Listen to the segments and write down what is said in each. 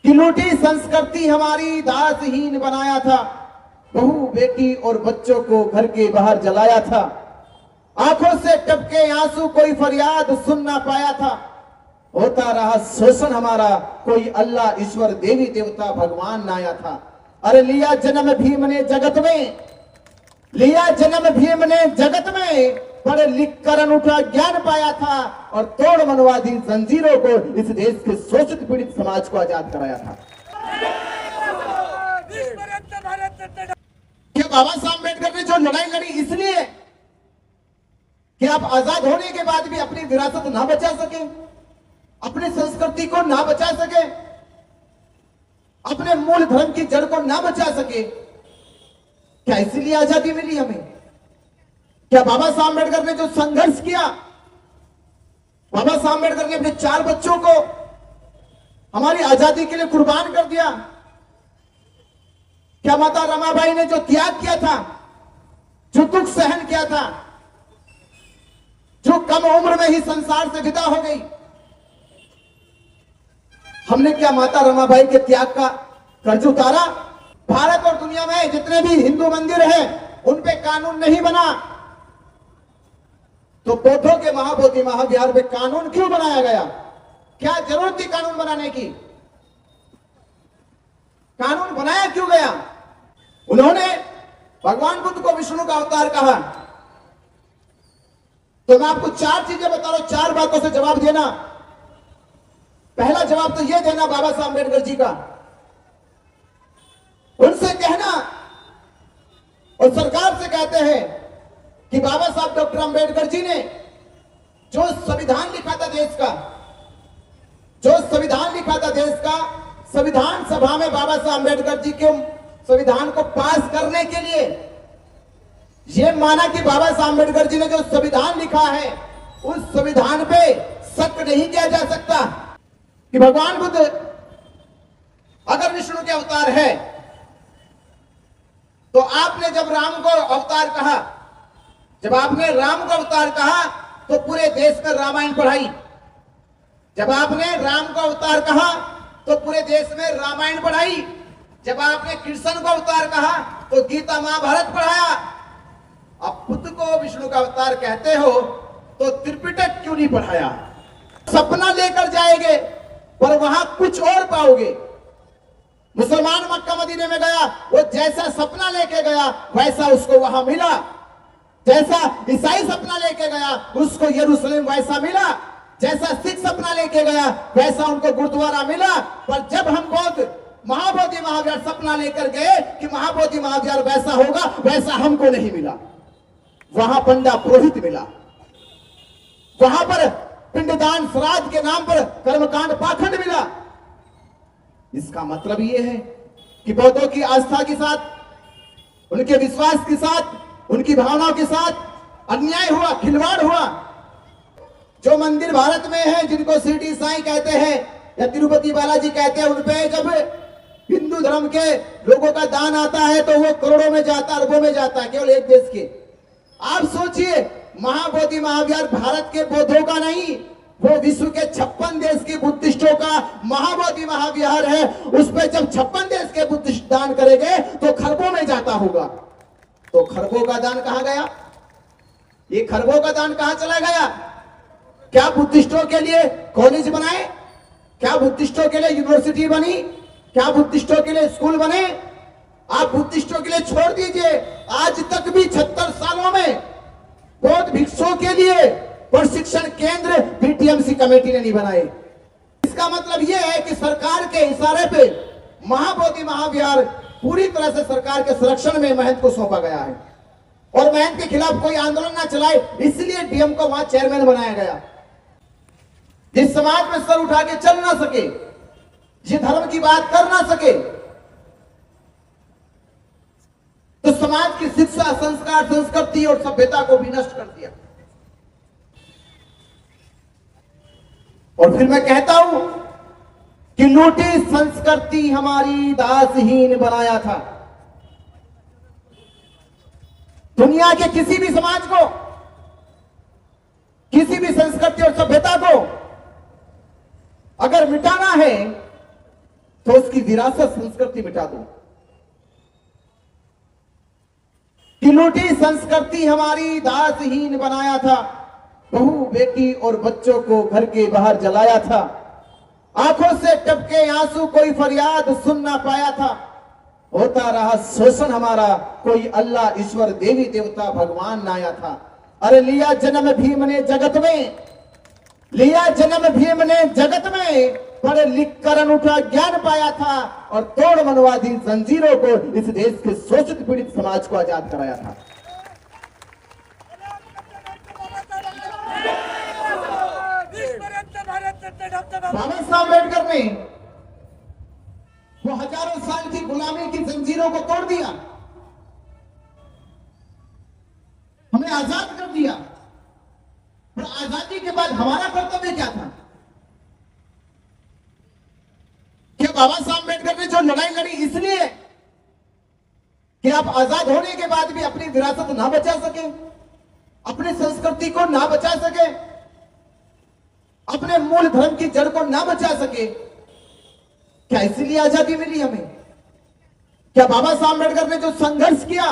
कि लूटी संस्कृति हमारी दासहीन बनाया था, बहू बेटी और बच्चों को घर के बाहर जलाया था, आंखों से टपके आंसू कोई फरियाद सुन ना पाया था, होता रहा शोषण हमारा कोई अल्लाह ईश्वर देवी देवता भगवान ना आया था। अरे लिया जन्म भीम ने जगत में, लिया जन्म भीम ने जगत में, पढ़ लिख कर अनूठा ज्ञान पाया था और तोड़ मनवादी जंजीरों को इस देश के शोषित पीड़ित समाज को आजाद कराया था। क्या बाबा साहब अम्बेडकर ने जो लड़ाई लड़ी इसलिए कि आप आजाद होने के बाद भी अपनी विरासत ना बचा सके, अपनी संस्कृति को ना बचा सके, अपने मूल धर्म की जड़ को ना बचा सके? क्या इसीलिए आजादी मिली हमें? क्या बाबा साहब अम्बेडकर ने जो संघर्ष किया, बाबा साहब अम्बेडकर ने अपने 4 बच्चों को हमारी आजादी के लिए कुर्बान कर दिया? क्या माता रमाबाई ने जो त्याग किया था, जो दुख सहन किया था, जो कम उम्र में ही संसार से विदा हो गई, हमने क्या माता रमाबाई के त्याग का कर्ज उतारा? भारत और दुनिया में जितने भी हिंदू मंदिर हैं उन पे कानून नहीं बना, तो बौद्धों के महाबोधि महाविहार में कानून क्यों बनाया गया? क्या जरूरत थी कानून बनाने की? कानून बनाया क्यों गया? उन्होंने भगवान बुद्ध को विष्णु का अवतार कहा। तो मैं आपको 4 चीजें बता रहा हूं, 4 बातों से जवाब देना। पहला जवाब तो यह देना बाबा साहब अम्बेडकर जी का, उनसे कहना और सरकार से कहते हैं कि बाबा साहब डॉक्टर अम्बेडकर जी ने जो संविधान लिखा था देश का, जो संविधान लिखा था देश का, संविधान सभा में बाबा साहब अम्बेडकर जी के संविधान को पास करने के लिए यह माना कि बाबा साहब अम्बेडकर जी ने जो संविधान लिखा है उस संविधान पे शक नहीं किया जा सकता कि भगवान बुद्ध अगर विष्णु के अवतार है तो आपने जब राम को अवतार कहा, जब आपने राम को अवतार कहा तो पूरे देश में रामायण पढ़ाई, जब आपने राम को अवतार कहा तो पूरे देश में रामायण पढ़ाई, जब आपने कृष्ण को अवतार कहा तो गीता महाभारत पढ़ाया। अब बुद्ध को विष्णु का अवतार कहते हो तो त्रिपिटक क्यों नहीं पढ़ाया? सपना लेकर जाएंगे पर वहां कुछ और पाओगे। मुसलमान मक्का मदीने में गया, वो जैसा सपना लेके गया वैसा उसको वहां मिला, जैसा ईसाई सपना लेके गया उसको यरूशलेम वैसा मिला, जैसा सिख सपना लेके गया वैसा उनको गुरुद्वारा मिला। पर जब हम बौद्ध महाबोधि महाविहार सपना लेकर गए कि महाबोधि महाविहार वैसा होगा, वैसा हमको नहीं मिला। वहां पंडा पुरोहित मिला, वहां पर पिंडदान श्राद्ध के नाम पर कर्मकांड पाखंड मिला। इसका मतलब यह है कि बौद्धों की आस्था के साथ, उनके विश्वास के साथ, उनकी भावनाओं के साथ अन्याय हुआ, खिलवाड़ हुआ। जो मंदिर भारत में है जिनको शिरडी साईं कहते हैं या तिरुपति बालाजी कहते हैं, उनपे जब हिंदू धर्म के लोगों का दान आता है तो वो करोड़ों में जाता है, अरबों में जाता है, केवल एक देश के। आप सोचिए, महाबोधि महाविहार भारत के बौद्धों का नहीं, वो विश्व के 56 देश के बुद्धिस्टों का महाबोधि महाविहार है। उस पर जब 56 देश के बुद्धिस्ट दान करेंगे तो खरबों में जाता होगा। तो खरबों का दान कहां गया? ये खरबों का दान कहां चला गया? क्या बुद्धिस्टों के लिए कॉलेज बनाए? क्या बुद्धिस्टों के लिए यूनिवर्सिटी बनी? क्या बुद्धिस्टों के लिए स्कूल बने? आप बुद्धिस्टों के लिए छोड़ दीजिए, आज तक भी 76 सालों में बौद्ध भिक्षुओं के लिए प्रशिक्षण केंद्र बीटीएमसी कमेटी ने नहीं बनाए। इसका मतलब यह है कि सरकार के इशारे पे महाबोधि महाविहार पूरी तरह से सरकार के संरक्षण में महंत को सौंपा गया है और महंत के खिलाफ कोई आंदोलन ना चलाए, इसलिए डीएम को वहां चेयरमैन बनाया गया। जिस समाज में सर उठा के चल ना सके, जिस धर्म की बात कर ना सके, तो समाज की शिक्षा, संस्कार, संस्कृति और सभ्यता को भी नष्ट कर दिया। और फिर मैं कहता हूं कि लूटी संस्कृति हमारी दासहीन बनाया था। दुनिया के किसी भी समाज को, किसी भी संस्कृति और सभ्यता को अगर मिटाना है तो उसकी विरासत संस्कृति मिटा दो। कि लूटी संस्कृति हमारी दासहीन बनाया था, बहू बेटी और बच्चों को घर के बाहर जलाया था, आंखों से टपके आंसू कोई फरियाद सुन ना पाया था, होता रहा शोषण हमारा कोई अल्लाह ईश्वर देवी देवता भगवान ना आया था। अरे लिया जन्म भीम ने जगत में, लिया जन्म भीम ने जगत में, पढ़ लिख कर अनूठा ज्ञान पाया था और तोड़ मनवादी जंजीरों को इस देश के शोषित पीड़ित समाज को आजाद कराया था। बाबा साहब अम्बेडकर ने वो हजारों साल की गुलामी की जंजीरों को तोड़ दिया, हमें आजाद कर दिया। और आजादी के बाद हमारा कर्तव्य क्या था? क्या बाबा साहब अम्बेडकर ने जो लड़ाई लड़ी इसलिए कि आप आजाद होने के बाद भी अपनी विरासत ना बचा सके, अपनी संस्कृति को ना बचा सके, अपने मूल धर्म की जड़ को ना बचा सके? क्या इसीलिए आजादी मिली हमें? क्या बाबा साहब अम्बेडकर ने जो संघर्ष किया,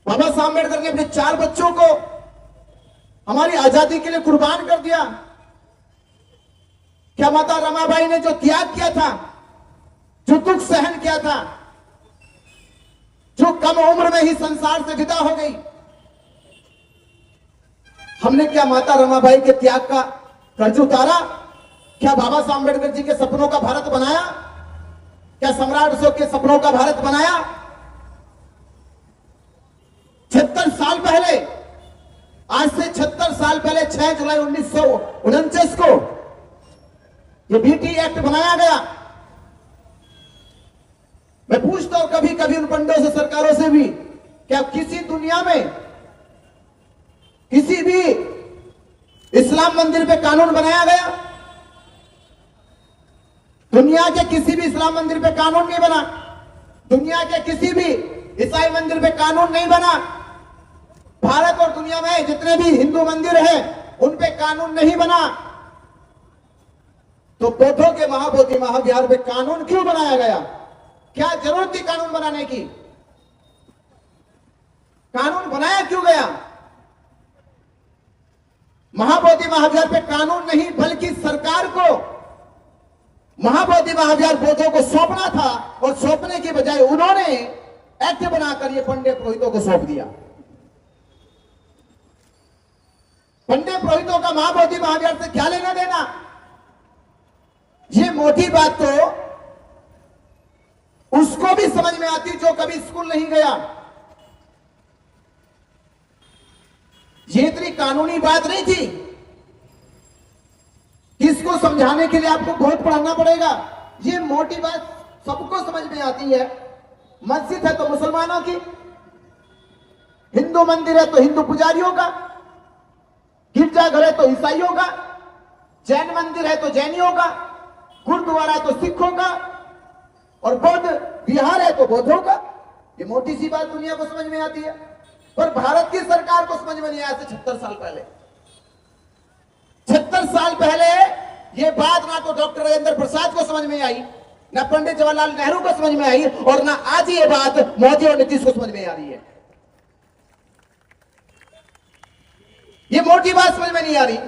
बाबा साहब अम्बेडकर ने अपने 4 बच्चों को हमारी आजादी के लिए कुर्बान कर दिया? क्या माता रमाबाई ने जो त्याग किया था, जो दुख सहन किया था, जो कम उम्र में ही संसार से विदा हो गई, हमने क्या माता रमाबाई के त्याग का कर्ज उतारा? क्या बाबा साहब अम्बेडकर जी के सपनों का भारत बनाया? क्या सम्राट अशोक के सपनों का भारत बनाया? 76 साल पहले, आज से 76 साल पहले 6 जुलाई 1949 को ये बीटी एक्ट बनाया गया। मैं पूछता हूं कभी कभी उन पंडों से, सरकारों से भी, क्या किसी दुनिया में किसी भी इस्लाम मंदिर पे कानून बनाया गया? दुनिया के किसी भी इस्लाम मंदिर पे कानून नहीं बना, दुनिया के किसी भी ईसाई मंदिर पे कानून नहीं बना, भारत और दुनिया में जितने भी हिंदू मंदिर हैं उन पे कानून नहीं बना। तो बौद्धों के महाबोधि महाविहार पे कानून क्यों बनाया गया? क्या जरूरत थी कानून बनाने की? कानून बनाया क्यों गया? महाबोधि महाविहार पे कानून नहीं बल्कि सरकार को महाबोधि महाविहार बौद्धों को सौंपना था, और सौंपने की बजाय उन्होंने एक्ट बनाकर ये पंडित पुरोहितों को सौंप दिया। पंडित पुरोहितों का महाबोधि महाविहार से क्या लेना देना? ये मोटी बात तो उसको भी समझ में आती जो कभी स्कूल नहीं गया। ये इतनी कानूनी बात नहीं थी, इसको समझाने के लिए आपको बहुत पढ़ना पड़ेगा। ये मोटी बात सबको समझ में आती है। मस्जिद है तो मुसलमानों की, हिंदू मंदिर है तो हिंदू पुजारियों का, गिरजाघर है तो ईसाइयों का, जैन मंदिर है तो जैनियों का, गुरुद्वारा है तो सिखों का, और बौद्ध विहार है तो बौद्धों का। ये मोटी सी बात दुनिया को समझ में आती है, पर भारत की सरकार को समझ में नहीं आया। 76 साल पहले, 76 साल पहले ये बात ना तो डॉक्टर राजेंद्र प्रसाद को समझ में आई, ना पंडित जवाहरलाल नेहरू को समझ में आई, और ना आज ये बात मोदी और नीतीश को समझ में आ रही है। ये मोटी बात समझ में नहीं आ रही।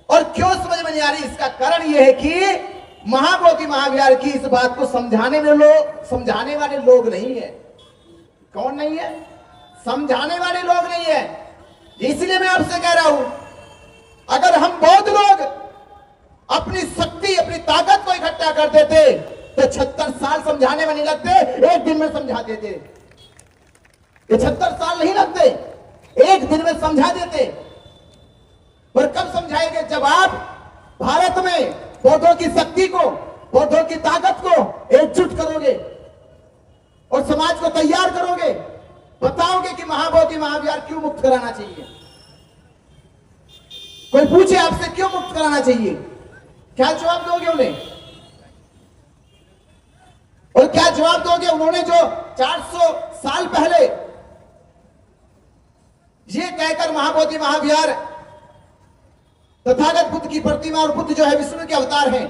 और क्यों समझ में नहीं आ रही? इसका कारण यह है कि महाबोधि महाविहार की इस बात को समझाने वाले लोग नहीं है। कौन नहीं है? समझाने वाले लोग नहीं है। इसलिए मैं आपसे कह रहा हूं, अगर हम बौद्ध लोग अपनी शक्ति अपनी ताकत को इकट्ठा कर देते तो 76 साल समझाने में नहीं लगते, एक दिन में समझा देते। ये 76 साल नहीं लगते, एक दिन में समझा देते। पर कब समझाएंगे? जब आप भारत में बौद्धों की शक्ति को, बौद्धों की ताकत को एकजुट करोगे और समाज को तैयार करोगे, बताओगे कि महाबोधि महाविहार क्यों मुक्त कराना चाहिए। कोई पूछे आपसे क्यों मुक्त कराना चाहिए, क्या जवाब दोगे उन्हें? और क्या जवाब दोगे उन्होंने जो 400 साल पहले ये कहकर महाबोधि महाविहार तथागत बुद्ध की प्रतिमा, और बुद्ध जो है विष्णु के अवतार हैं,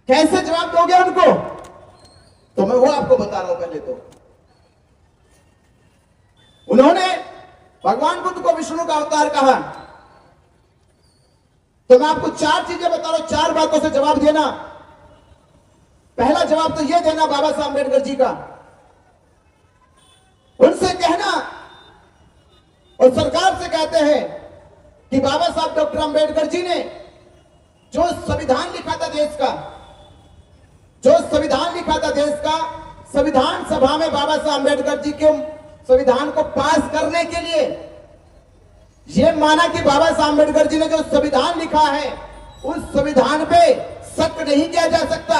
कैसे जवाब दोगे उनको? तो मैं वो आपको बता रहा हूं। पहले तो उन्होंने भगवान बुद्ध को विष्णु का अवतार कहा, तो मैं आपको चार चीजें बता रहा हूं, चार बातों से जवाब देना। पहला जवाब तो यह देना बाबा साहब अम्बेडकर जी का, उनसे कहना और सरकार से कहते हैं कि बाबा साहब डॉक्टर अम्बेडकर जी ने जो संविधान लिखा था देश का, जो संविधान लिखा था देश का, संविधान सभा में बाबा साहब अम्बेडकर जी के संविधान को पास करने के लिए यह माना कि बाबा साहब अम्बेडकर जी ने जो संविधान लिखा है उस संविधान पे शक नहीं किया जा सकता,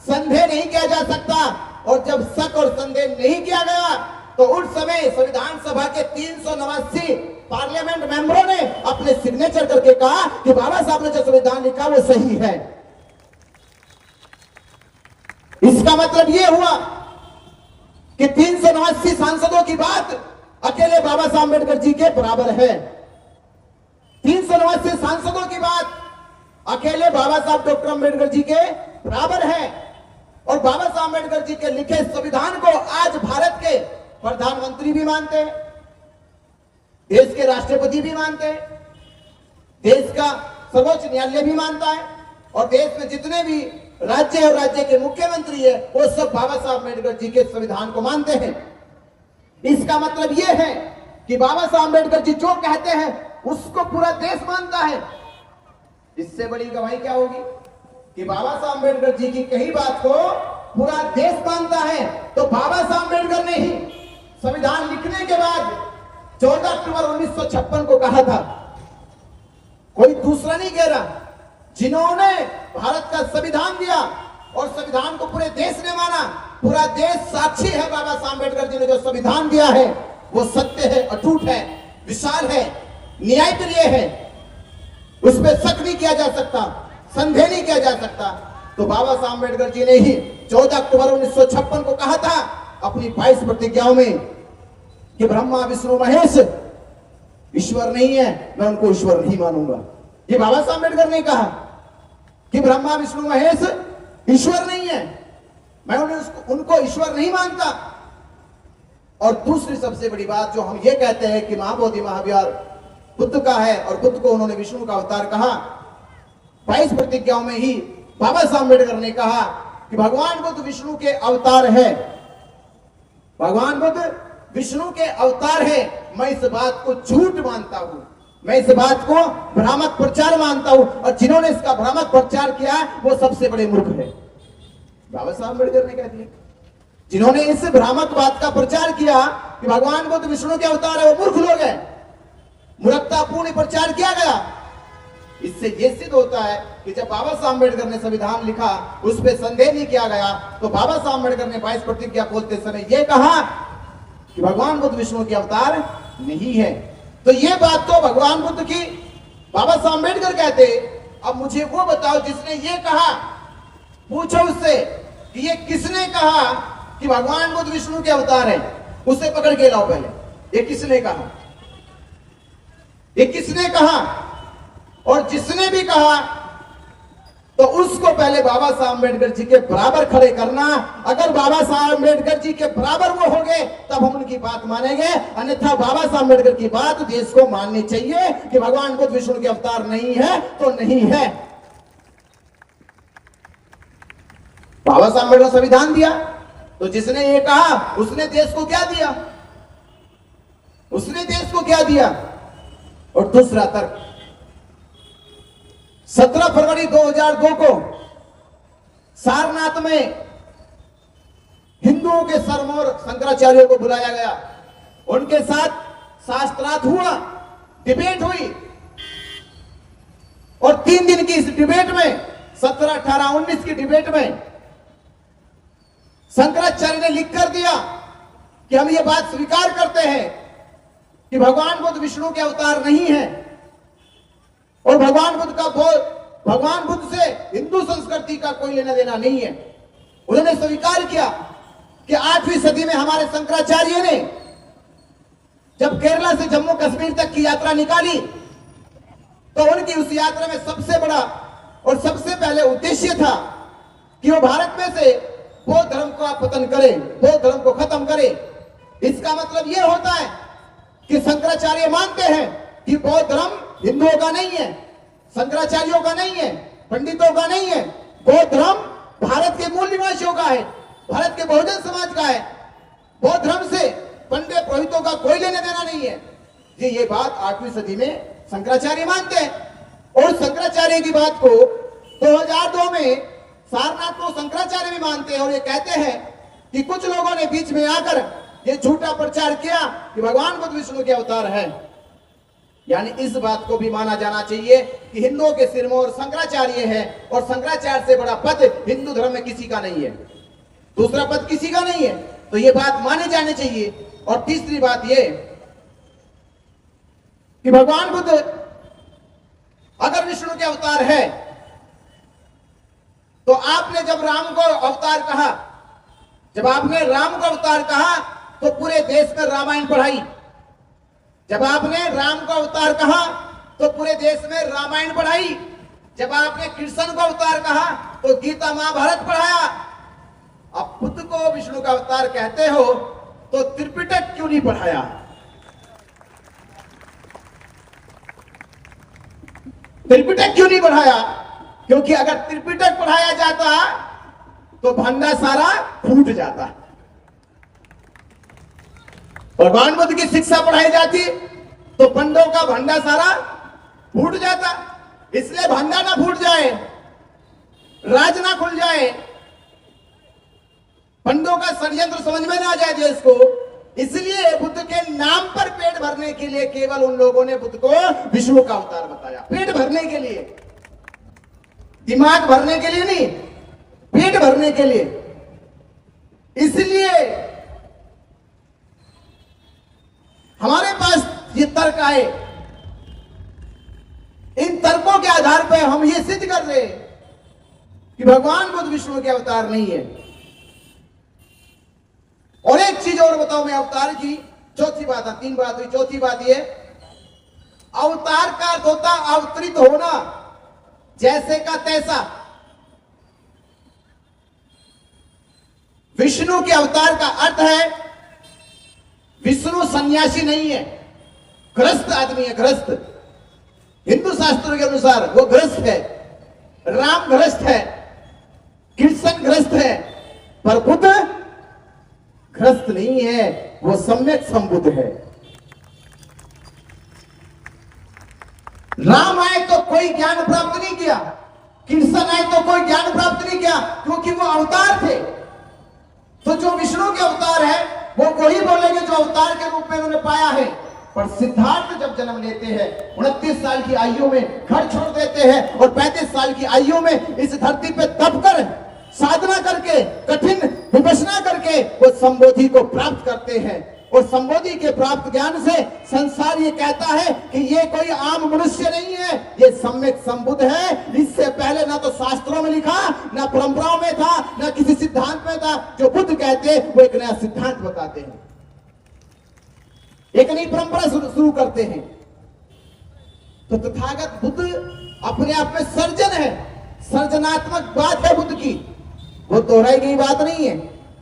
संदेह नहीं किया जा सकता। और जब शक और संदेह नहीं किया गया तो उस समय संविधान सभा के 389 पार्लियामेंट मेंबरों ने अपने सिग्नेचर करके कहा कि बाबा साहब ने जो संविधान लिखा वो सही है। इसका मतलब यह हुआ कि 389 सांसदों की बात अकेले बाबा साहब अम्बेडकर जी के बराबर है। 389 सांसदों की बात अकेले बाबा साहब डॉक्टर अम्बेडकर जी के बराबर है। और बाबा साहब अम्बेडकर जी के लिखे संविधान को आज भारत के प्रधानमंत्री भी मानते हैं, देश के राष्ट्रपति भी मानते हैं, देश का सर्वोच्च न्यायालय भी मानता है, और देश में जितने भी राज्य और राज्य के मुख्यमंत्री है वो सब बाबा साहब अम्बेडकर जी के संविधान को मानते हैं। इसका मतलब यह है कि बाबा साहब अम्बेडकर जी जो कहते हैं उसको पूरा देश मानता है। इससे बड़ी गवाही क्या होगी कि बाबा साहब अम्बेडकर जी की कही बात को पूरा देश मानता है। तो बाबा साहब अम्बेडकर ने ही संविधान लिखने के बाद 14 अक्टूबर 1956 को कहा था, कोई दूसरा नहीं कह रहा, जिन्होंने भारत का संविधान दिया और संविधान को पूरे देश ने माना, पूरा देश साक्षी है बाबा साहब अम्बेडकर जी ने जो संविधान दिया है वो सत्य है, अटूट है, विशाल है, न्याय प्रिय है, उसमें शक नहीं किया जा सकता, संदेह नहीं किया जा सकता। तो बाबा साहब अम्बेडकर जी ने ही 14 अक्टूबर 1956 को कहा था अपनी 22 प्रतिज्ञाओं में कि ब्रह्मा विष्णु महेश ईश्वर नहीं है, मैं उनको ईश्वर नहीं मानूंगा। ये बाबा साहब अम्बेडकर ने कहा कि ब्रह्मा विष्णु महेश ईश्वर नहीं है, मैं उनको ईश्वर नहीं मानता। और दूसरी सबसे बड़ी बात जो हम ये कहते हैं कि महाबोधि महाविहार बुद्ध का है और बुद्ध को उन्होंने विष्णु का अवतार कहा, 22 प्रतिज्ञाओं में ही बाबा साहब अम्बेडकर ने कहा कि भगवान बुद्ध विष्णु के अवतार है, भगवान बुद्ध विष्णु के अवतार है। मैं इस बात को झूठ मानता हूं, मैं इस बात को भ्रामक प्रचार मानता हूं, और जिन्होंने इसका भ्रामक प्रचार किया वो सबसे बड़े मूर्ख है। बाबा साहब अम्बेडकर ने कह दिया, जिन्होंने इस भ्रामक बात का प्रचार किया कि भगवान बुद्ध विष्णु के अवतार है वो मूर्ख लोग हैं, मूर्खतापूर्ण प्रचार किया गया। इससे यह सिद्ध होता है कि जब बाबा साहब अम्बेडकर ने संविधान लिखा उस पर संदेह नहीं किया गया, तो बाबा साहब अम्बेडकर ने 22 प्रतिज्ञा बोलते समय यह कहा कि भगवान बुद्ध विष्णु के अवतार नहीं है। तो यह बात तो भगवान बुद्ध की बाबा साहब अम्बेडकर कहते। अब मुझे वो बताओ जिसने ये कहा, पूछो उससे कि ये किसने कहा कि भगवान बुद्ध विष्णु के अवतार है, उसे पकड़ के लाओ पहले। ये किसने कहा, ये किसने कहा? और जिसने भी कहा तो उसको पहले बाबा साहब अम्बेडकर जी के बराबर खड़े करना। अगर बाबा साहब अम्बेडकर जी के बराबर वो हो गए तब हम उनकी बात मानेंगे, अन्यथा बाबा साहब अम्बेडकर की बात देश को माननी चाहिए कि भगवान बुद्ध विष्णु के अवतार नहीं है तो नहीं है। बाबा साहब अम्बेडकर संविधान दिया तो जिसने ये कहा उसने देश को क्या दिया, उसने देश को क्या दिया? और दूसरा तर्क, 17 फरवरी 2002 को सारनाथ में हिंदुओं के सरमौर शंकराचार्यों को बुलाया गया, उनके साथ शास्त्रार्थ हुआ, डिबेट हुई, और 3 दिन की इस डिबेट में 17, 18, 19 की डिबेट में शंकराचार्य ने लिख कर दिया कि हम ये बात स्वीकार करते हैं कि भगवान बुद्ध विष्णु के अवतार नहीं है, और भगवान बुद्ध से हिंदू संस्कृति का कोई लेना देना नहीं है। उन्होंने स्वीकार किया कि 8वीं सदी में हमारे शंकराचार्य ने जब केरला से जम्मू कश्मीर तक की यात्रा निकाली तो उनकी उस यात्रा में सबसे बड़ा और सबसे पहले उद्देश्य था कि वो भारत में से बौद्ध धर्म को आप पतन करें, बौद्ध धर्म को खत्म करें। इसका मतलब यह होता है कि शंकराचार्य मानते हैं कि बौद्ध धर्म हिंदुओं का नहीं है, शंकराचार्यों का नहीं है, पंडितों का नहीं है। बौद्ध धर्म भारत के मूल निवासियों का है, भारत के बहुजन समाज का है। बौद्ध धर्म से पंडित पुरोहितों का कोई लेना देना नहीं है। ये बात 8वीं सदी में शंकराचार्य मानते हैं। और शंकराचार्य की बात को 2002 में सारनाथ को शंकराचार्य भी मानते हैं और ये कहते हैं कि कुछ लोगों ने बीच में आकर ये झूठा प्रचार किया कि भगवान बुद्ध विष्णु के अवतार है। यानी इस बात को भी माना जाना चाहिए कि हिंदुओं के सिरमौर शंकराचार्य है और शंकराचार्य से बड़ा पद हिंदू धर्म में किसी का नहीं है, दूसरा पद किसी का नहीं है। तो ये बात माने जाने चाहिए। और तीसरी बात ये कि भगवान बुद्ध अगर विष्णु के अवतार है तो आपने जब राम को अवतार कहा, जब आपने राम को अवतार कहा तो पूरे देश में रामायण पढ़ाई। जब आपने राम को अवतार कहा तो पूरे देश में रामायण पढ़ाई। जब आपने कृष्ण को अवतार कहा तो गीता महाभारत पढ़ाया। अब बुद्ध को विष्णु का अवतार कहते हो तो त्रिपिटक क्यों नहीं पढ़ाया? त्रिपिटक क्यों नहीं पढ़ाया? क्योंकि अगर त्रिपिटक पढ़ाया जाता तो भंडा सारा फूट जाता। भगवान बुद्ध की शिक्षा पढ़ाई जाती तो पंडों का भंडा सारा फूट जाता। इसलिए भंडा ना फूट जाए, राज ना खुल जाए, पंडों का षड्यंत्र समझ में ना आ जाए देश को, इसलिए बुद्ध के नाम पर पेट भरने के लिए केवल उन लोगों ने बुद्ध को विष्णु का अवतार बताया। पेट भरने के लिए, दिमाग भरने के लिए नहीं, पेट भरने के लिए। इसलिए हमारे पास ये तर्क आए, इन तर्कों के आधार पर हम ये सिद्ध कर रहे हैं कि भगवान बुद्ध विष्णु के अवतार नहीं है। और एक चीज और बताओ मैं अवतार की, चौथी बात है, 3 बात हुई, चौथी बात ये, अवतार का अर्थ होता अवतरित होना, जैसे का तैसा। विष्णु के अवतार का अर्थ है विष्णु सन्यासी नहीं है, गृहस्थ आदमी है, गृहस्थ। हिंदू शास्त्रों के अनुसार वो गृहस्थ है, राम गृहस्थ है, कृष्ण गृहस्थ है, पर बुद्ध गृहस्थ नहीं है, वो सम्यक संबुद्ध है। राम आए तो कोई ज्ञान प्राप्त नहीं किया, कृष्ण आए तो कोई ज्ञान प्राप्त नहीं किया, क्योंकि वो अवतार थे। तो जो विष्णु के अवतार है वो वही बोलेंगे जो अवतार के रूप में उन्होंने पाया है। पर सिद्धार्थ जब जन्म लेते हैं, 29 साल की आयु में घर छोड़ देते हैं और 35 साल की आयु में इस धरती पे तप कर, साधना करके, कठिन विपश्यना करके वो संबोधि को प्राप्त करते हैं। और संबोधि के प्राप्त ज्ञान से संसार ये कहता है कि ये कोई आम मनुष्य नहीं है, ये सम्यक संबुद्ध है। इससे पहले ना तो शास्त्रों में लिखा, ना परंपराओं में था, ना किसी सिद्धांत में था। जो बुद्ध कहते हैं वो एक नया सिद्धांत बताते हैं, एक नई परंपरा शुरू करते हैं। तो तथागत बुद्ध अपने आप में सर्जन है, सर्जनात्मक बात है बुद्ध की। वो दोहराई गई बात नहीं है,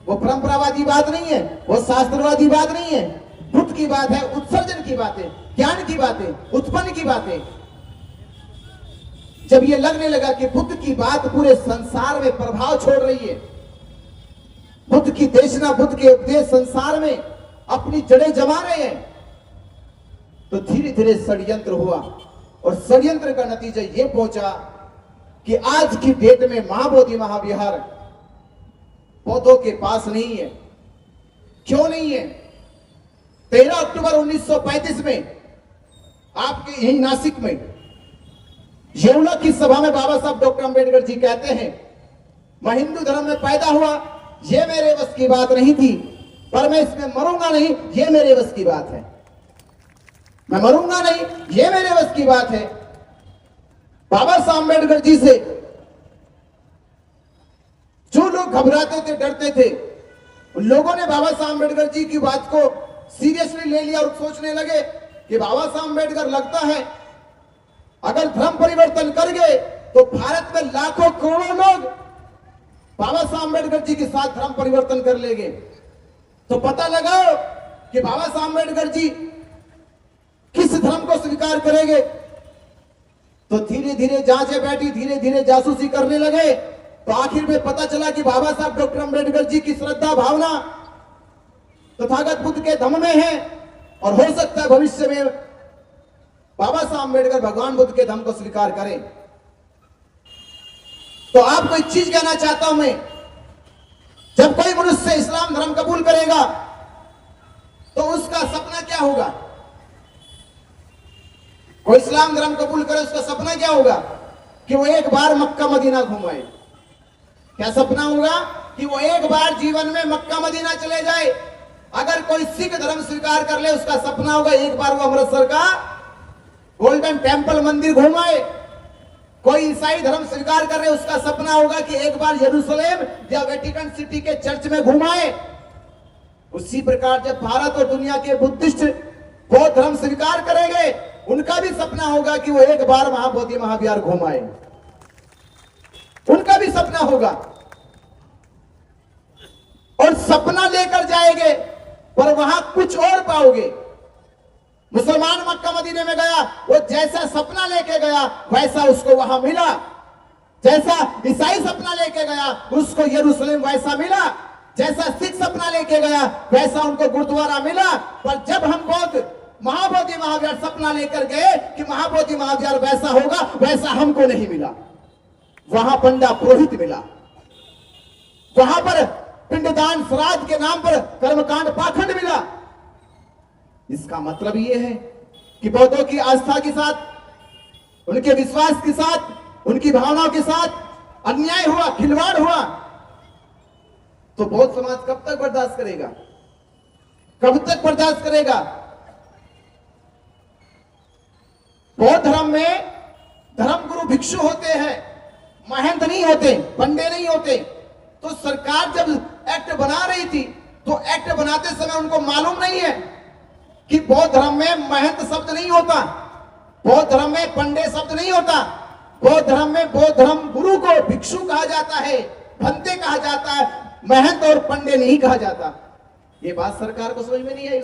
वो परंपरावादी बात नहीं है, वो शास्त्रवादी बात नहीं है। बुद्ध की बात है उत्सर्जन की बातें, ज्ञान की बातें, उत्पन्न की बातें। जब ये लगने लगा कि बुद्ध की बात पूरे संसार में प्रभाव छोड़ रही है, बुद्ध की देशना, बुद्ध के उपदेश संसार में अपनी जड़ें जमा रहे हैं, तो धीरे धीरे षड्यंत्र हुआ। और षड्यंत्र का नतीजा ये पहुंचा कि आज की डेट में महाबोधि महाविहार बौद्धों के पास नहीं है। क्यों नहीं है? 13 अक्टूबर 1935 में आपके यही नासिक में येवला की सभा में बाबा साहब डॉक्टर अंबेडकर जी कहते हैं, मैं हिंदू धर्म में पैदा हुआ, यह मेरे बस की बात नहीं थी, पर मैं इसमें मरूंगा नहीं, यह मेरे बस की बात है। मैं मरूंगा नहीं, यह मेरे बस की बात है। बाबा साहब अंबेडकर जी से जो लोग घबराते थे, डरते थे, उन लोगों ने बाबा साहब अंबेडकर जी की बात को सीरियसली ले लिया और सोचने लगे कि बाबा साहब अंबेडकर लगता है अगर धर्म परिवर्तन कर गए तो भारत में लाखों करोड़ों लोग बाबा साहब अम्बेडकर जी के साथ धर्म परिवर्तन कर लेंगे, तो पता लगाओ कि बाबा साहब अम्बेडकर जी किस धर्म को स्वीकार करेंगे। तो धीरे धीरे जांचें बैठी, धीरे धीरे जासूसी करने लगे, तो आखिर में पता चला कि बाबा साहब डॉक्टर अम्बेडकर जी की श्रद्धा भावना तथागत बुद्ध के धम्म में है, और हो सकता है भविष्य में बाबा साहब अम्बेडकर भगवान बुद्ध के धम्म को स्वीकार करें। तो आपको एक चीज कहना चाहता हूं मैं, जब कोई मनुष्य इस्लाम धर्म कबूल करेगा तो उसका सपना क्या होगा? कोई इस्लाम धर्म कबूल करे, उसका सपना क्या होगा? कि वो एक बार मक्का मदीना घुमाए। क्या सपना होगा? कि वो एक बार जीवन में मक्का मदीना चले जाए। अगर कोई सिख धर्म स्वीकार कर ले, उसका सपना होगा एक बार वो अमृतसर का गोल्डन टेम्पल मंदिर घुमाए। कोई ईसाई धर्म स्वीकार कर रहे, उसका सपना होगा कि एक बार यरूशलेम या वेटिकन सिटी के चर्च में घुमाए। उसी प्रकार जब भारत और दुनिया के बुद्धिस्ट बौद्ध धर्म स्वीकार करेंगे, उनका भी सपना होगा कि वो एक बार महाबोधि महाविहार घुमाए। उनका भी सपना होगा, और सपना लेकर जाएंगे पर वहां कुछ और पाओगे। मुसलमान मक्का मदीने में गया, वो जैसा सपना लेके गया वैसा उसको वहां मिला। जैसा ईसाई सपना लेके गया उसको यरूशलेम वैसा मिला। जैसा सिख सपना लेके गया वैसा उनको गुरुद्वारा मिला। पर जब हम बौद्ध महाबोधि महाविहार सपना लेकर गए कि महाबोधि महाविहार वैसा होगा, वैसा हमको नहीं मिला। वहां पंडा पुरोहित मिला, वहां पर पिंडदान श्राद्ध के नाम पर कर्मकांड पाखंड मिला। इसका मतलब यह है कि बौद्धों की आस्था के साथ, उनके विश्वास के साथ, उनकी भावनाओं के साथ अन्याय हुआ, खिलवाड़ हुआ, तो बौद्ध समाज कब तक बर्दाश्त करेगा? कब तक बर्दाश्त करेगा? बौद्ध धर्म में धर्म गुरु भिक्षु होते हैं, महंत नहीं होते, पंडे नहीं होते। तो सरकार जब एक्ट बना रही थी, तो एक्ट बनाते समय उनको मालूम नहीं है कि बौद्ध धर्म में महंत शब्द नहीं होता, बौद्ध धर्म में पंडे शब्द नहीं होता। बौद्ध धर्म में बौद्ध धर्म गुरु को भिक्षु कहा जाता है, भंते कहा जाता है, महंत और पंडे नहीं कहा जाता। ये बात सरकार को समझ में नहीं आई।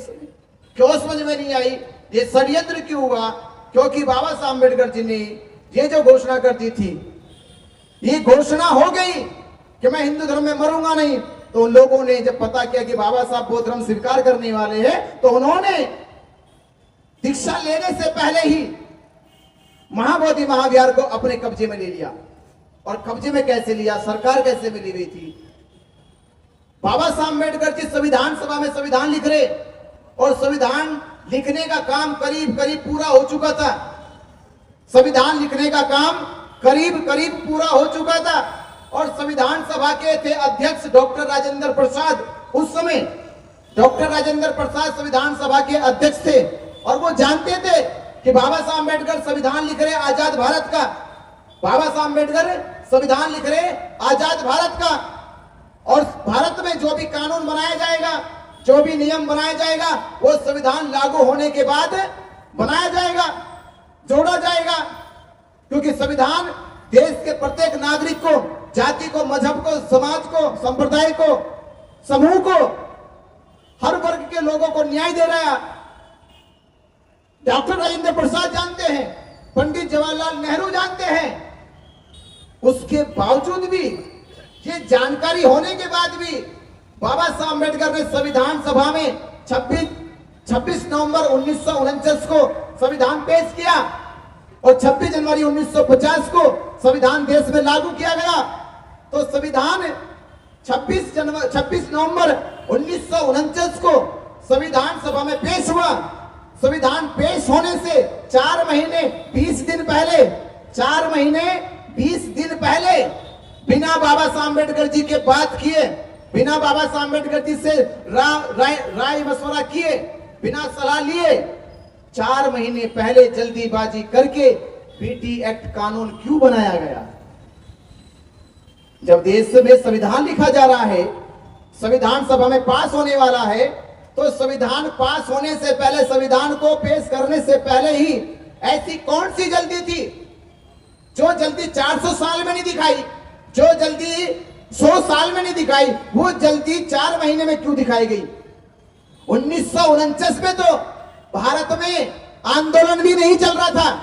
क्यों समझ में नहीं आई? ये षड्यंत्र क्यों हुआ? क्योंकि बाबा साहब अम्बेडकर जी ने ये जो घोषणा कर दी थी, ये घोषणा हो गई कि मैं हिंदू धर्म में मरूंगा नहीं। तो उन लोगों ने जब पता किया कि बाबा साहब बौद्ध धर्म स्वीकार करने वाले हैं, तो उन्होंने दीक्षा लेने से पहले ही महाबोधि महाविहार को अपने कब्जे में ले लिया। और कब्जे में कैसे लिया? सरकार कैसे मिली हुई थी? बाबा साहब अम्बेडकर जी संविधान सभा में संविधान लिख रहे, और संविधान लिखने का काम करीब करीब पूरा हो चुका था। संविधान लिखने का काम करीब करीब पूरा हो चुका था। और संविधान सभा के थे अध्यक्ष डॉक्टर राजेंद्र प्रसाद। उस समय डॉक्टर राजेंद्र प्रसाद संविधान सभा के अध्यक्ष थे, और वो जानते थे कि बाबा साहब अम्बेडकर संविधान लिख रहे आजाद भारत का। बाबा साहब अम्बेडकर संविधान लिख रहे आजाद भारत का, और भारत में जो भी कानून बनाया जाएगा, जो भी नियम बनाया जाएगा, वो संविधान लागू होने के बाद बनाया जाएगा, जोड़ा जाएगा। क्योंकि संविधान देश के प्रत्येक नागरिक को, जाति को, मजहब को, समाज को, संप्रदाय को, समूह को, हर वर्ग के लोगों को न्याय दे रहा है। डॉक्टर राजेंद्र प्रसाद जानते हैं, पंडित जवाहरलाल नेहरू जानते हैं। उसके बावजूद भी, ये जानकारी होने के बाद भी बाबा साहब अम्बेडकर ने संविधान सभा में 26 नवंबर 1949 को संविधान पेश किया, और 26 जनवरी 1950 को संविधान देश में लागू किया गया। तो संविधान 26 नवंबर 1949 को संविधान सभा में पेश हुआ। संविधान पेश होने से 4 महीने 20 दिन पहले, 4 महीने 20 दिन पहले, बिना बाबा साहब अम्बेडकर जी के बात किए, बिना बाबा साहब अम्बेडकर जी से राय मशवरा किए, बिना सलाह लिए, 4 महीने पहले जल्दीबाजी करके बीटी एक्ट कानून क्यों बनाया गया? जब देश में संविधान लिखा जा रहा है, संविधान सभा में पास होने वाला है, तो संविधान पास होने से पहले, संविधान को पेश करने से पहले ही ऐसी कौन सी जल्दी थी? जो जल्दी 400 साल में नहीं दिखाई, जो जल्दी 100 साल में नहीं दिखाई, वो जल्दी 4 महीने में क्यों दिखाई गई? 1949 में तो भारत में आंदोलन भी नहीं चल रहा था।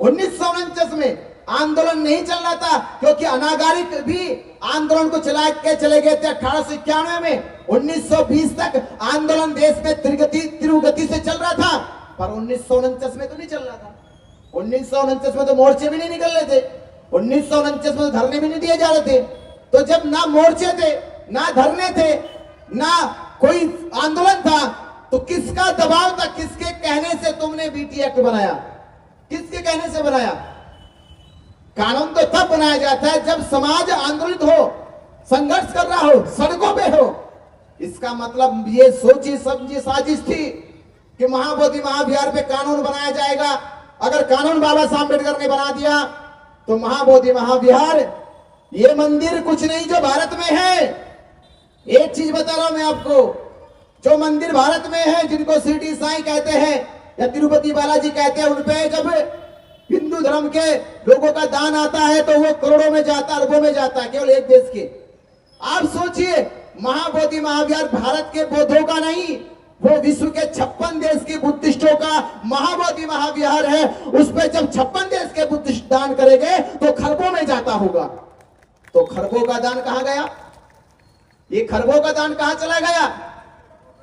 1949 में आंदोलन नहीं चल रहा था क्योंकि अनागारिक भी आंदोलन को चला के चले गए थे 1891 में। 1920 तक आंदोलन देश में तीव्र से चल रहा था, पर 1949 में तो नहीं चल रहा था। 1949 में तो मोर्चे भी नहीं निकल रहे थे, 1949 में तो धरने भी नहीं दिए जा रहे थे। तो जब ना मोर्चे थे, ना धरने थे, ना कोई आंदोलन था, तो किसका दबाव था? किसके कहने से तुमने बीटी एक्ट बनाया? किसके कहने से बनाया? कानून तो तब बनाया जाता है जब समाज आंदोलित हो, संघर्ष कर रहा हो, सड़कों पे हो। इसका मतलब ये सोची समझी साजिश थी कि महाबोधि महाविहार पे कानून बनाया जाएगा। अगर कानून बाबा साहब अम्बेडकर ने बना दिया तो महाबोधि महाविहार, ये मंदिर कुछ नहीं जो भारत में है। एक चीज बता रहा हूं मैं आपको, जो मंदिर भारत में है, जिनको शिरडी साईं कहते हैं या तिरुपति बालाजी कहते हैं, उनपे जब हिंदू धर्म के लोगों का दान आता है तो वो करोड़ों में जाता है, अरबों में जाता है, केवल एक देश के। आप सोचिए, महाबोधि महाविहार भारत के बौद्धों का नहीं, वो विश्व के 56 देश के बुद्धिस्टों का महाबोधि महाविहार है। उस पर जब 56 देश के बुद्धिस्ट दान करेंगे तो खरबों में जाता होगा। तो खरबों का दान कहां गया? ये खरबों का दान कहां चला गया?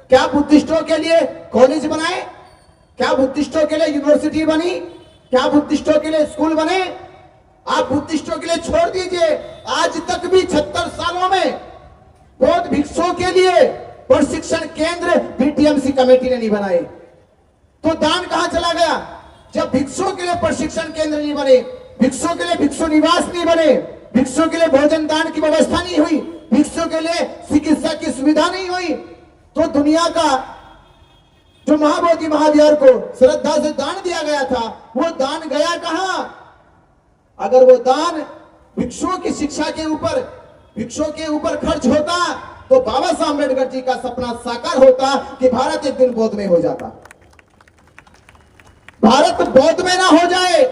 क्या बुद्धिस्टों के लिए कॉलेज बनाए? क्या बुद्धिस्टों के लिए यूनिवर्सिटी बनी? क्या बुद्धिस्टों के लिए स्कूल बने? आप बुद्धिस्टों के लिए छोड़ दीजिए, आज तक भी 76 सालों में बौद्ध भिक्षुओं के लिए प्रशिक्षण केंद्र बीटीएमसी कमेटी ने नहीं बनाए। तो दान कहां चला गया? जब भिक्षुओं के लिए प्रशिक्षण केंद्र नहीं बने, भिक्षुओं के लिए भिक्षु निवास नहीं बने, भिक्षुओं के लिए भोजन दान की व्यवस्था नहीं हुई, भिक्षुओं के लिए चिकित्सा की सुविधा नहीं हुई, तो दुनिया का जो महाबोधि महाविहार को श्रद्धा से दान दिया गया था, वो दान गया कहां? अगर वो दान भिक्षुओं की शिक्षा के ऊपर, भिक्षुओं के ऊपर खर्च होता तो बाबा साहब अम्बेडकर जी का सपना साकार होता कि भारत एक दिन बौद्ध में हो जाता। भारत बौद्ध में ना हो जाए,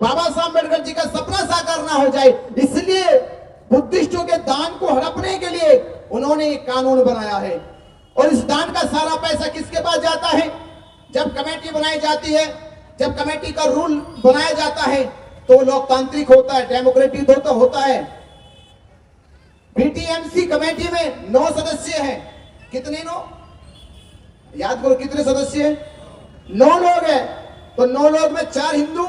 बाबा साहब अम्बेडकर जी का सपना साकार ना हो जाए, इसलिए बुद्धिस्टों के दान को हड़पने के लिए उन्होंने एक कानून बनाया है। और इस दान का सारा पैसा किसके पास जाता है? जब कमेटी बनाई जाती है, जब कमेटी का रूल बनाया जाता है तो लोकतांत्रिक होता है, डेमोक्रेटिक होता है। बीटीएमसी कमेटी में 9 सदस्य हैं। कितने? 9? याद करो कितने सदस्य हैं? 9 लोग हैं। तो 9 लोग में 4 हिंदू,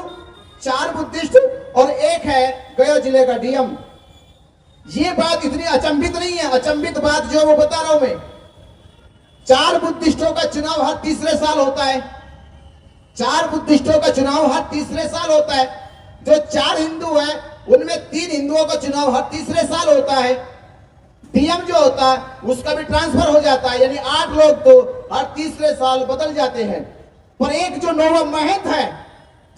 4 बुद्धिस्ट और 1 है गया जिले का डीएम। ये बात इतनी अचंभित नहीं है, अचंभित बात जो वो बता रहा हूं मैं। 4 बुद्धिस्टों का चुनाव हर तीसरे साल होता है। 4 बुद्धिस्टों का चुनाव हर तीसरे साल होता है। जो 4 हिंदू हैं उनमें 3 हिंदुओं का चुनाव हर तीसरे साल होता है। डीएम जो होता है उसका भी ट्रांसफर हो जाता है, यानी 8 लोग तो हर तीसरे साल बदल जाते हैं। पर एक जो नौवा महंत है,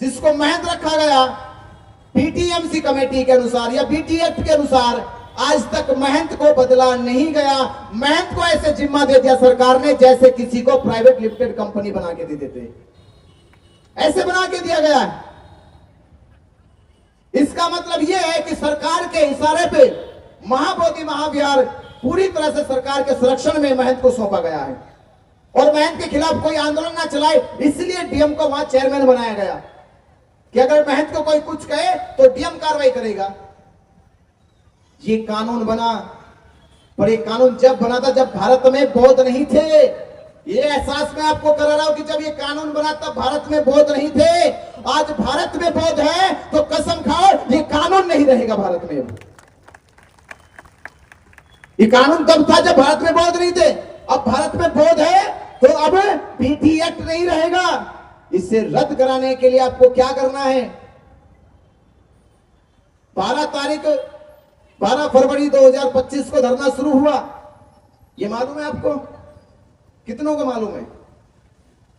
जिसको महंत रखा गया बीटीएमसी कमेटी के अनुसार या बीटी एक्ट के अनुसार, आज तक महंत को बदला नहीं गया। महंत को ऐसे जिम्मा दे दिया सरकार ने जैसे किसी को प्राइवेट लिमिटेड कंपनी बना के दे देते, ऐसे बना के दिया गया है। इसका मतलब यह है कि सरकार के इशारे पे महाबोधि महाविहार पूरी तरह से सरकार के संरक्षण में महंत को सौंपा गया है और महंत के खिलाफ कोई आंदोलन ना चलाए, इसलिए डीएम को वहां चेयरमैन बनाया गया कि अगर महंत को कोई कुछ कहे तो डीएम कार्रवाई करेगा। ये कानून बना, पर ये कानून जब बना था जब भारत में बौद्ध नहीं थे। ये एहसास मैं आपको करा रहा हूं कि जब ये कानून बना तब भारत में बौद्ध नहीं थे। आज भारत में बौद्ध है तो कसम खाओ ये कानून नहीं रहेगा भारत में। ये कानून तब था जब भारत में बौद्ध नहीं थे, अब भारत में बौद्ध है तो अब बीटी एक्ट नहीं रहेगा। इसे रद्द कराने के लिए आपको क्या करना है? 12 फरवरी 2025 को धरना शुरू हुआ। ये मालूम है आपको? कितनों को मालूम है?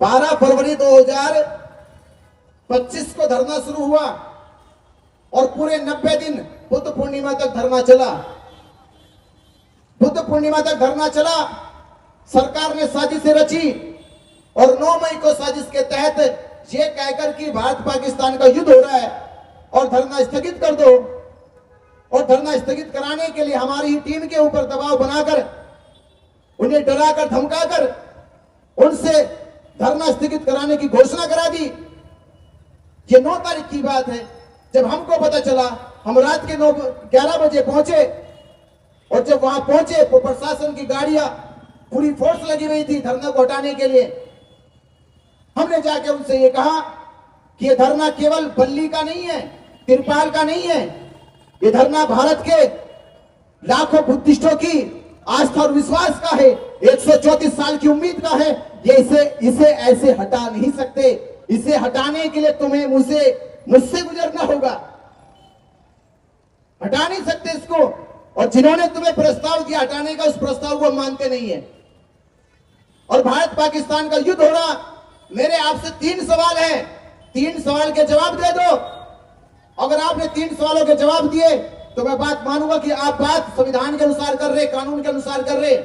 12 फरवरी 2025 को धरना शुरू हुआ और पूरे 90 दिन बुद्ध पूर्णिमा तक धरना चला। बुद्ध पूर्णिमा तक धरना चला। सरकार ने साजिशें रची और 9 मई को साजिश के तहत ये कहकर कि भारत पाकिस्तान का युद्ध हो रहा है और धरना स्थगित कर दो, और धरना स्थगित कराने के लिए हमारी ही टीम के ऊपर दबाव बनाकर, उन्हें डराकर धमकाकर उनसे धरना स्थगित कराने की घोषणा करा दी। ये 9 तारीख की बात है। जब हमको पता चला, हम रात के 11 बजे पहुंचे और जब वहां पहुंचे तो प्रशासन की गाड़ियां पूरी फोर्स लगी हुई थी धरना को हटाने के लिए। हमने जाके उनसे ये कहा कि ये धरना केवल बल्ली का नहीं है, तिरपाल का नहीं है, ये धरना भारत के लाखों बुद्धिस्टों की आस्था और विश्वास का है, 134 साल की उम्मीद का है। ये इसे ऐसे हटा नहीं सकते। इसे हटाने के लिए तुम्हें मुझसे गुजरना होगा। हटा नहीं सकते इसको। और जिन्होंने तुम्हें प्रस्ताव दिया हटाने का, उस प्रस्ताव को मानते नहीं है। और भारत पाकिस्तान का युद्ध हो रहा। मेरे आपसे 3 सवाल हैं, 3 सवाल के जवाब दे दो। अगर आपने 3 सवालों के जवाब दिए तो मैं बात मानूंगा कि आप बात संविधान के अनुसार कर रहे, कानून के अनुसार कर रहे।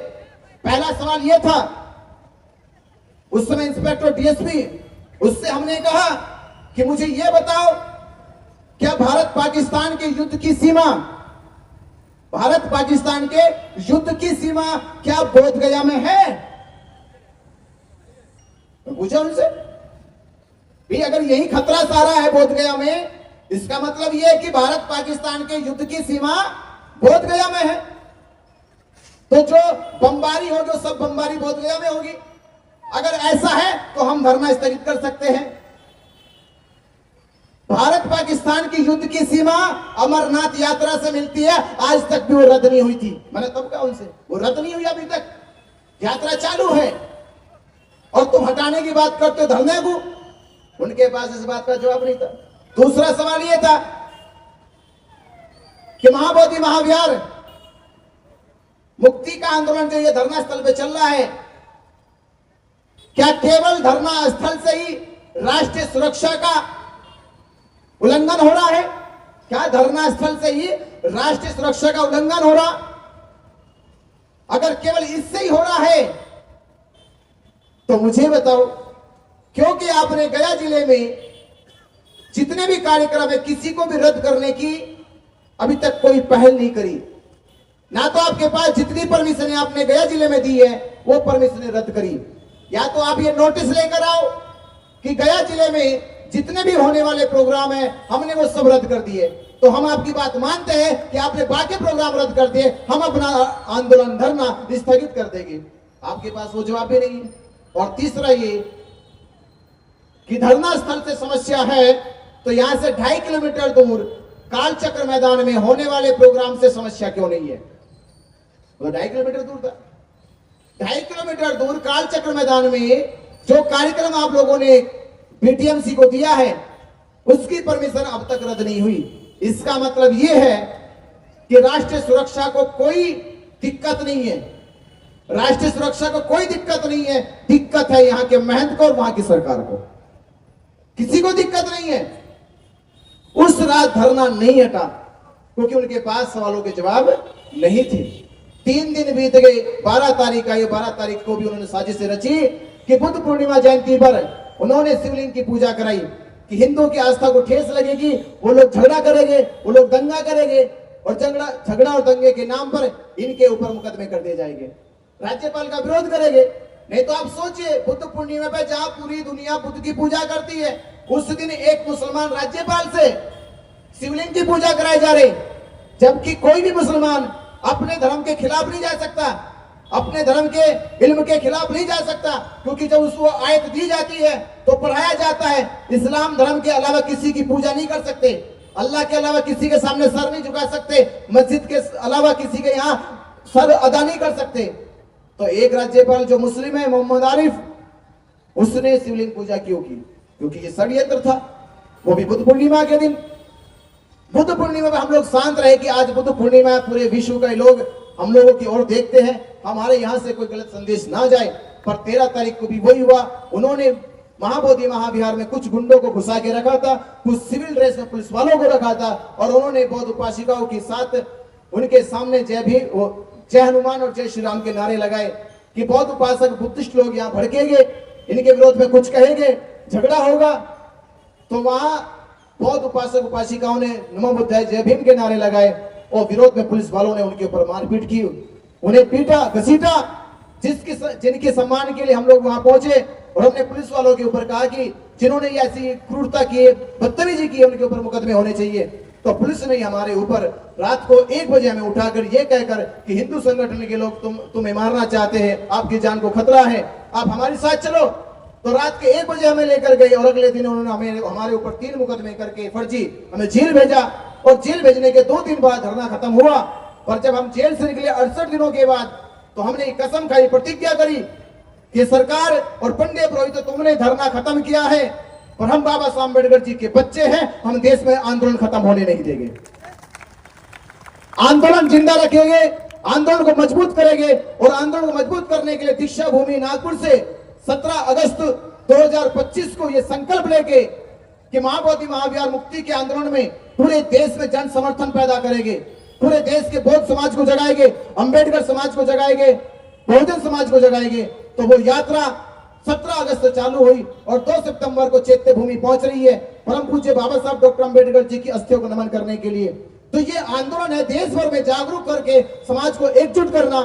पहला सवाल यह था, उस समय इंस्पेक्टर डीएसपी, उससे हमने कहा कि मुझे यह बताओ, क्या भारत पाकिस्तान के युद्ध की सीमा, भारत पाकिस्तान के युद्ध की सीमा क्या बोधगया में है? मैं पूछा उनसे भी, अगर यही खतरा सारा है बोधगया में, इसका मतलब यह है कि भारत पाकिस्तान के युद्ध की सीमा बोधगया में है। तो जो बमबारी हो, जो सब बमबारी बोधगया में होगी। अगर ऐसा है तो हम धरना स्थगित कर सकते हैं। भारत पाकिस्तान की युद्ध की सीमा अमरनाथ यात्रा से मिलती है, आज तक भी वो रद्द नहीं हुई थी। मैंने तब कहा उनसे, वो रद्द नहीं हुई अभी तक, यात्रा चालू है और तुम हटाने की बात करते हो धरने को। उनके पास इस बात का जवाब नहीं था। दूसरा सवाल यह था कि महाबोधि महाविहार मुक्ति का आंदोलन जो ये धरना स्थल पे चल रहा है, क्या केवल धरना स्थल से ही राष्ट्रीय सुरक्षा का उल्लंघन हो रहा है? क्या धरना स्थल से ही राष्ट्रीय सुरक्षा का उल्लंघन हो रहा? अगर केवल इससे ही हो रहा है तो मुझे बताओ, क्योंकि आपने गया जिले में जितने भी कार्यक्रम है, किसी को भी रद्द करने की अभी तक कोई पहल नहीं करी। ना तो आपके पास जितनी परमिशन आपने गया जिले में दी है वो परमिशन रद्द करी, या तो आप ये नोटिस लेकर आओ कि गया जिले में जितने भी होने वाले प्रोग्राम है हमने वो सब रद्द कर दिए। तो हम आपकी बात मानते हैं कि आपने बाकी प्रोग्राम रद्द कर दिए, हम अपना आंदोलन धरना स्थगित कर देंगे। आपके पास वो जवाब भी नहीं है। और तीसरा ये कि धरना स्थल से समस्या है तो यहां से 2.5 किलोमीटर दूर कालचक्र मैदान में होने वाले प्रोग्राम से समस्या क्यों नहीं है? वो 2.5 किलोमीटर दूर था। 2.5 किलोमीटर दूर कालचक्र मैदान में जो कार्यक्रम आप लोगों ने बीटीएमसी को दिया है उसकी परमिशन अब तक रद्द नहीं हुई। इसका मतलब यह है कि राष्ट्रीय सुरक्षा को कोई दिक्कत नहीं है, राष्ट्रीय सुरक्षा को कोई दिक्कत नहीं है। दिक्कत है यहां के महंत को और वहां की सरकार को, किसी को दिक्कत नहीं है। उस रात धरना नहीं हटा क्योंकि उनके पास सवालों के जवाब नहीं थे। 3 दिन बीत गए, 12 तारीख आई। 12 तारीख को भी उन्होंने साजिश रची कि बुद्ध पूर्णिमा जयंती पर उन्होंने शिवलिंग की पूजा कराई कि हिंदुओं की आस्था को ठेस लगेगी, वो लोग झगड़ा करेंगे, वो लोग दंगा करेंगे और झगड़ा और दंगे के नाम पर इनके ऊपर मुकदमे कर दिए जाएंगे, राज्यपाल का विरोध करेंगे। नहीं तो आप सोचिए, बुद्ध पूर्णिमा पे जहां पूरी दुनिया बुद्ध की पूजा करती है, उस दिन एक मुसलमान राज्यपाल से शिवलिंग की पूजा कराई जा रही, जबकि कोई भी मुसलमान अपने धर्म के खिलाफ नहीं जा सकता, अपने धर्म के इल्म के खिलाफ नहीं जा सकता। क्योंकि जब उसको आयत दी जाती है तो पढ़ाया जाता है, इस्लाम धर्म के अलावा किसी की पूजा नहीं कर सकते, अल्लाह के अलावा किसी के सामने सर नहीं झुका सकते, मस्जिद के अलावा किसी के यहाँ सर अदा नहीं कर सकते। तो एक राज्यपाल जो मुस्लिम है, मोहम्मद आरिफ, उसने शिवलिंग पूजा क्यों की? क्योंकि ये षड्यंत्र था, वो भी बुद्ध पूर्णिमा के दिन। बुद्ध पूर्णिमा में हम लोग शांत रहे कि आज बुद्ध पूर्णिमा, पूरे विश्व के लोग हम लोगों की ओर देखते हैं, हमारे यहां से कोई गलत संदेश ना जाए। पर 13 तारीख को भी वही हुआ। उन्होंने महाबोधि महाविहार में कुछ गुंडों को घुसा के रखा था, कुछ सिविल ड्रेस में पुलिस वालों को रखा था, और उन्होंने बौद्ध उपासिकाओं के साथ उनके सामने जय हनुमान और जय श्री राम के नारे लगाए कि बौद्ध उपासक बुद्धिस्ट लोग यहाँ भड़केंगे, इनके विरोध में कुछ कहेंगे, झगड़ा होगा। तो वहां बौद्ध उपासक उपासिकाओं ने नमो बुद्धाय जय भीम के नारे लगाए और विरोध में पुलिस वालों ने उनके ऊपर मारपीट की, उन्हें पीटा घसीटा। जिनके सम्मान के लिए हम लोग वहां पहुंचे और हमने पुलिस वालों के ऊपर कहा कि जिन्होंने ऐसी क्रूरता की, बदतमीजी की, उनके ऊपर मुकदमे होने चाहिए। तो पुलिस ने हमारे ऊपर रात को 1 बजे हमें उठाकर ये कहकर कि हिंदू संगठन के लोग तुम्हें मारना चाहते हैं, आपकी जान को खतरा है, आप हमारे साथ चलो। तो रात के 1 बजे हमें लेकर गए और अगले दिन उन्होंने हमारे ऊपर 3 मुकदमे करके फर्जी हमें जेल भेजा। और जेल भेजने के 2 दिन बाद धरना खत्म हुआ। और जब हम जेल से निकले 68 दिनों के बाद, तो हमने एक कसम खाई, प्रतिज्ञा करी कि सरकार और पंडित पुरोहित, तुमने धरना खत्म किया है और हम बाबा साहब अम्बेडकर जी के बच्चे हैं, हम देश में आंदोलन खत्म होने नहीं देंगे। आंदोलन जिंदा रखेंगे, आंदोलन को मजबूत करेंगे। और आंदोलन को मजबूत करने के लिए दीक्षा भूमि नागपुर से 17 अगस्त 2025 को यह संकल्प लेके कि महाबोधि महाविहार मुक्ति के आंदोलन में पूरे देश में जन समर्थन पैदा करेंगे, पूरे देश के बौद्ध समाज को जगाएंगे, अंबेडकर समाज को जगाएंगे, बहुजन समाज को जगाएंगे। तो वो यात्रा 17 अगस्त से चालू हुई और 2 सितंबर को चैत्य भूमि पहुंच रही है परम पूज्य बाबा साहब डॉक्टर अंबेडकर जी की अस्थियों को नमन करने के लिए। तो ये आंदोलन है देश भर में जागरूक करके समाज को एकजुट करना,